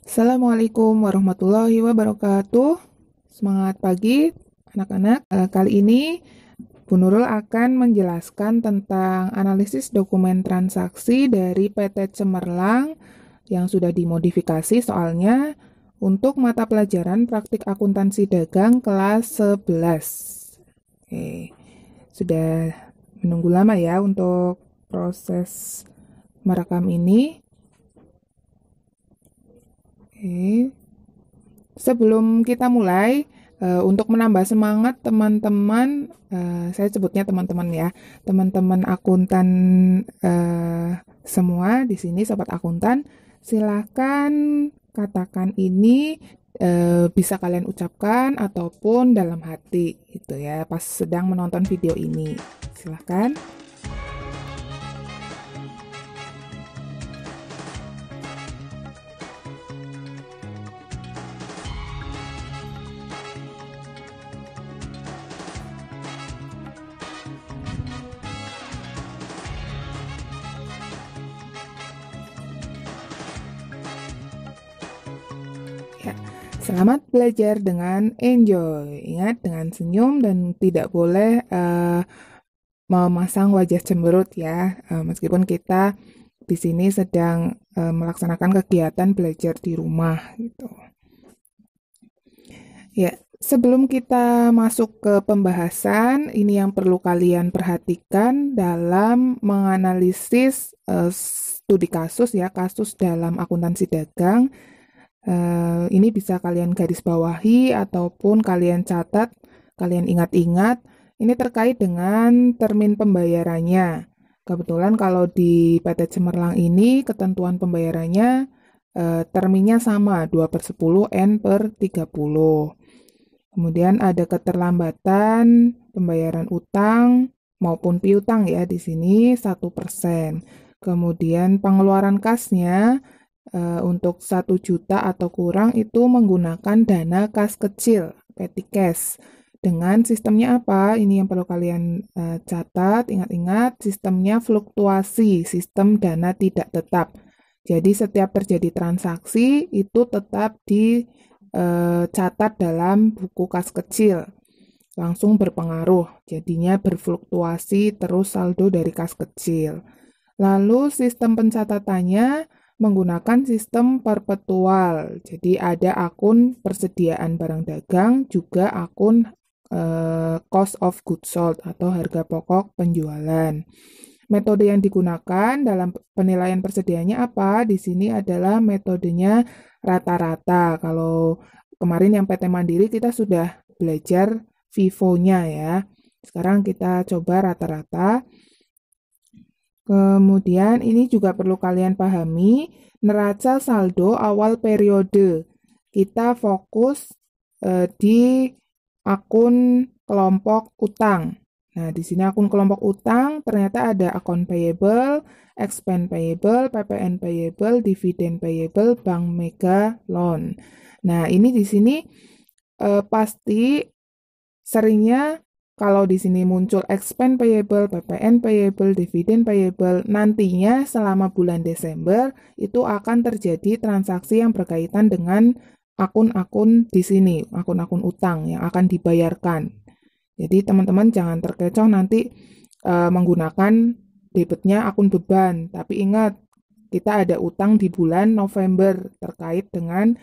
Assalamualaikum warahmatullahi wabarakatuh. Semangat pagi anak-anak. Kali ini Bu Nurul akan menjelaskan tentang analisis dokumen transaksi dari PT Cemerlang yang sudah dimodifikasi soalnya untuk mata pelajaran praktik akuntansi dagang kelas 11. Oke, sudah menunggu lama ya untuk proses merekam ini. Oke. Sebelum kita mulai, untuk menambah semangat teman-teman, saya sebutnya teman-teman ya, teman-teman akuntan semua di sini, sobat akuntan, silakan katakan ini bisa kalian ucapkan ataupun dalam hati gitu ya, pas sedang menonton video ini. Silakan. Ya, selamat belajar dengan enjoy. Ingat, dengan senyum dan tidak boleh memasang wajah cemberut ya. Meskipun kita di sini sedang melaksanakan kegiatan belajar di rumah gitu. Ya, sebelum kita masuk ke pembahasan, ini yang perlu kalian perhatikan dalam menganalisis studi kasus ya, kasus dalam akuntansi dagang. Ini bisa kalian garis bawahi ataupun kalian catat, kalian ingat-ingat. Ini terkait dengan termin pembayarannya. Kebetulan kalau di PT Cemerlang ini ketentuan pembayarannya terminnya sama 2/10 N/30. Kemudian ada keterlambatan pembayaran utang maupun piutang ya di sini 1%. Kemudian pengeluaran kasnya untuk 1 juta atau kurang itu menggunakan dana kas kecil, petty cash. Dengan sistemnya apa? Ini yang perlu kalian catat, ingat-ingat, sistemnya fluktuasi, sistem dana tidak tetap. Jadi setiap terjadi transaksi itu tetap dicatat dalam buku kas kecil. Langsung berpengaruh, jadinya berfluktuasi terus saldo dari kas kecil. Lalu sistem pencatatannya menggunakan sistem perpetual. Jadi ada akun persediaan barang dagang, juga akun cost of goods sold atau harga pokok penjualan. Metode yang digunakan dalam penilaian persediaannya apa? Di sini adalah metodenya rata-rata. Kalau kemarin yang PT Mandiri kita sudah belajar FIFO-nya ya. Sekarang kita coba rata-rata. Kemudian ini juga perlu kalian pahami, neraca saldo awal periode. Kita fokus di akun kelompok utang. Nah, di sini akun kelompok utang ternyata ada akun payable, expense payable, PPN payable, dividen payable, Bank Mega Loan. Nah, ini di sini pasti seringnya kalau di sini muncul expense payable, PPN payable, dividen payable, nantinya selama bulan Desember itu akan terjadi transaksi yang berkaitan dengan akun-akun di sini, akun-akun utang yang akan dibayarkan. Jadi teman-teman jangan terkecoh nanti menggunakan debitnya akun beban, tapi ingat kita ada utang di bulan November terkait dengan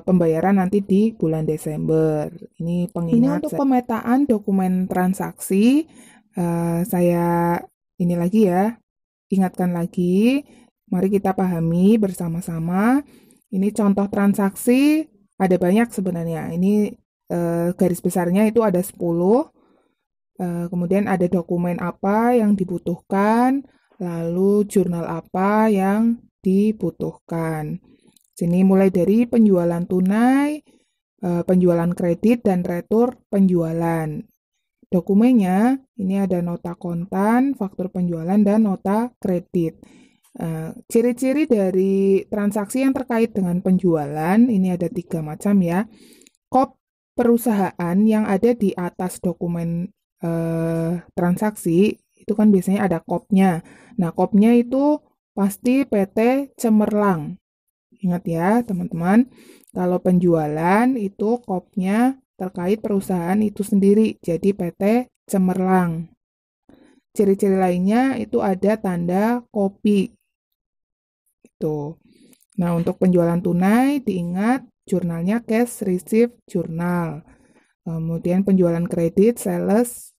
pembayaran nanti di bulan Desember. Ini pengingat. Ini untuk pemetaan dokumen transaksi. Saya ini lagi ya, ingatkan lagi. Mari kita pahami bersama-sama. Ini contoh transaksi, ada banyak sebenarnya. Ini garis besarnya itu ada 10. Kemudian ada dokumen apa yang dibutuhkan, lalu jurnal apa yang dibutuhkan. Sini mulai dari penjualan tunai, penjualan kredit, dan retur penjualan. Dokumennya, ini ada nota kontan, faktur penjualan, dan nota kredit. Ciri-ciri dari transaksi yang terkait dengan penjualan, ini ada 3 macam ya. Kop perusahaan yang ada di atas dokumen transaksi, itu kan biasanya ada kopnya. Nah, kopnya itu pasti PT Cemerlang. Ingat ya, teman-teman, kalau penjualan itu KOP-nya terkait perusahaan itu sendiri, jadi PT Cemerlang. Ciri-ciri lainnya itu ada tanda kopi. Gitu. Nah, untuk penjualan tunai diingat jurnalnya cash receipt journal. Kemudian penjualan kredit sales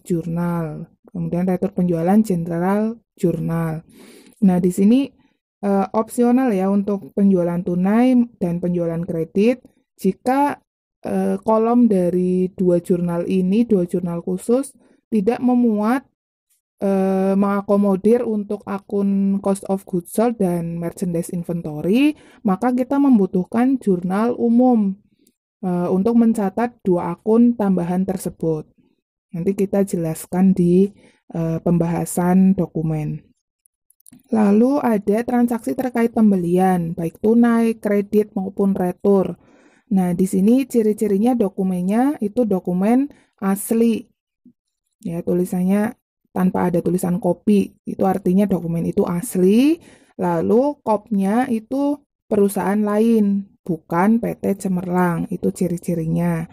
journal. Kemudian retur penjualan general journal. Nah, di sini opsional ya untuk penjualan tunai dan penjualan kredit. Jika kolom dari dua jurnal khusus tidak memuat mengakomodir untuk akun cost of goods sold dan merchandise inventory, maka kita membutuhkan jurnal umum untuk mencatat dua akun tambahan tersebut. Nanti kita jelaskan di pembahasan dokumen. Lalu ada transaksi terkait pembelian, baik tunai, kredit, maupun retur. Nah, di sini ciri-cirinya dokumennya itu dokumen asli. Ya, tulisannya tanpa ada tulisan kopi, itu artinya dokumen itu asli, lalu kopnya itu perusahaan lain, bukan PT Cemerlang, itu ciri-cirinya.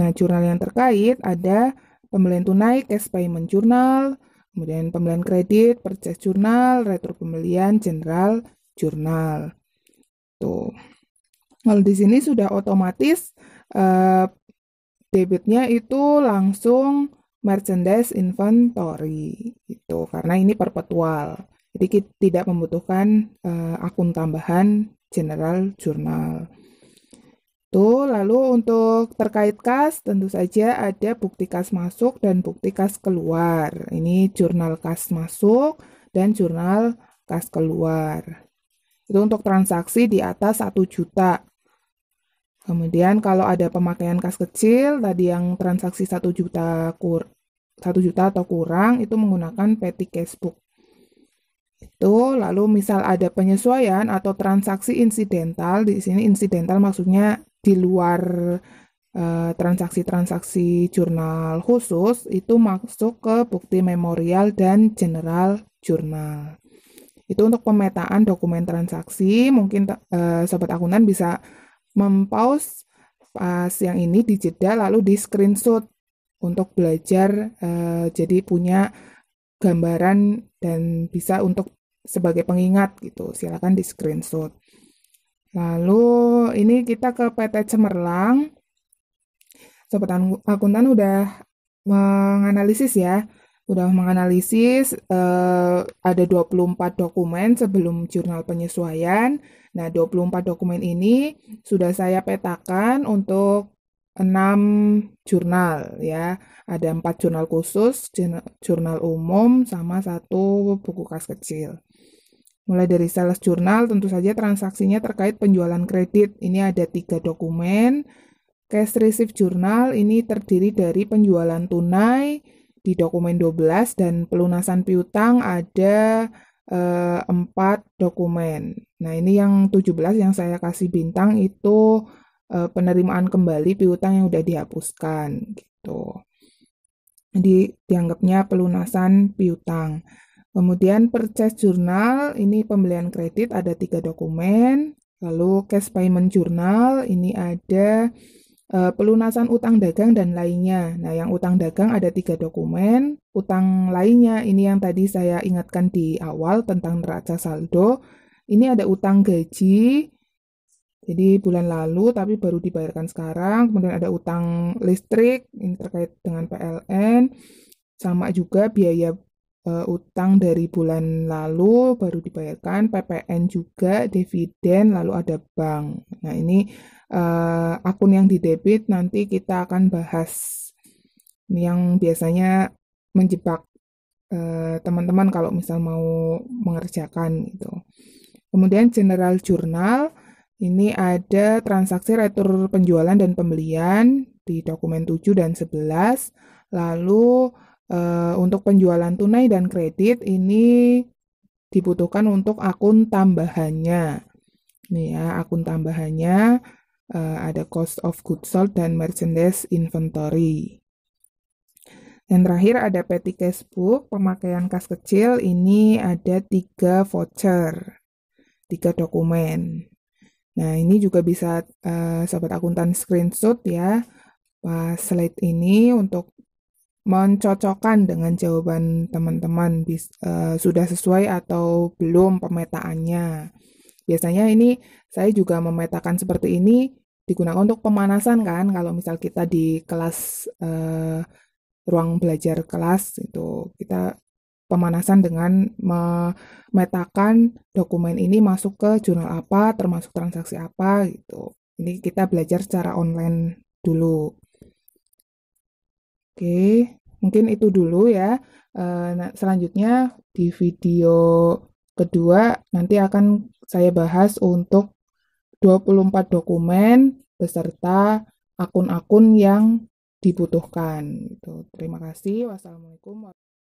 Nah, jurnal yang terkait ada pembelian tunai, cash payment journal, kemudian pembelian kredit, purchase journal, retur pembelian, general journal. Tuh. Kalau di sini sudah otomatis debitnya itu langsung merchandise inventory itu karena ini perpetual. Jadi kita tidak membutuhkan akun tambahan general journal. Tuh, lalu untuk terkait kas tentu saja ada bukti kas masuk dan bukti kas keluar. Ini jurnal kas masuk dan jurnal kas keluar. Itu untuk transaksi di atas 1 juta. Kemudian kalau ada pemakaian kas kecil, tadi yang transaksi 1 juta atau kurang, itu menggunakan petty cashbook. Itu lalu misal ada penyesuaian atau transaksi insidental, di sini insidental maksudnya di luar transaksi-transaksi jurnal khusus, itu masuk ke bukti memorial dan general journal. Itu untuk pemetaan dokumen transaksi, mungkin sobat akuntan bisa mempause pas yang ini di jeda lalu di screenshot untuk belajar jadi punya gambaran dan bisa untuk sebagai pengingat gitu. Silakan di screenshot. Lalu ini kita ke PT Cemerlang. Sobat akuntan udah menganalisis ya. Udah menganalisis ada 24 dokumen sebelum jurnal penyesuaian. Nah, 24 dokumen ini sudah saya petakan untuk 6 jurnal ya. Ada 4 jurnal khusus, jurnal umum, sama 1 buku kas kecil. Mulai dari sales jurnal, tentu saja transaksinya terkait penjualan kredit. Ini ada 3 dokumen. Cash receipt journal ini terdiri dari penjualan tunai di dokumen 12 dan pelunasan piutang ada 4 dokumen. Nah, ini yang 17 yang saya kasih bintang itu penerimaan kembali piutang yang udah dihapuskan gitu. Jadi dianggapnya pelunasan piutang. Kemudian purchase journal ini pembelian kredit ada 3 dokumen. Lalu cash payment journal ini ada pelunasan utang dagang dan lainnya. Nah, yang utang dagang ada 3 dokumen. Utang lainnya ini yang tadi saya ingatkan di awal tentang neraca saldo. Ini ada utang gaji. Jadi bulan lalu tapi baru dibayarkan sekarang. Kemudian ada utang listrik ini terkait dengan PLN. Sama juga biaya utang dari bulan lalu baru dibayarkan, PPN juga, dividen, lalu ada bank. Nah, ini akun yang didebit nanti kita akan bahas. Ini yang biasanya menjebak teman-teman kalau misal mau mengerjakan gitu. Kemudian general journal ini ada transaksi retur penjualan dan pembelian di dokumen 7 dan 11. Lalu untuk penjualan tunai dan kredit ini dibutuhkan untuk akun tambahannya. Nih ya, akun tambahannya ada cost of goods sold dan merchandise inventory. Yang terakhir ada petty cashbook, pemakaian kas kecil, ini ada 3 voucher, 3 dokumen. Nah, ini juga bisa Sobat Akuntan screenshot ya pas slide ini untuk mencocokkan dengan jawaban teman-teman sudah sesuai atau belum pemetaannya. Biasanya ini saya juga memetakan seperti ini digunakan untuk pemanasan kan, kalau misal kita di kelas ruang belajar kelas itu kita pemanasan dengan memetakan dokumen ini masuk ke jurnal apa, termasuk transaksi apa gitu. Ini kita belajar secara online dulu. Oke, mungkin itu dulu ya. Nah, selanjutnya di video kedua nanti akan saya bahas untuk 24 dokumen beserta akun-akun yang dibutuhkan. Gitu. Terima kasih. Wassalamualaikum warahmatullahi wabarakatuh.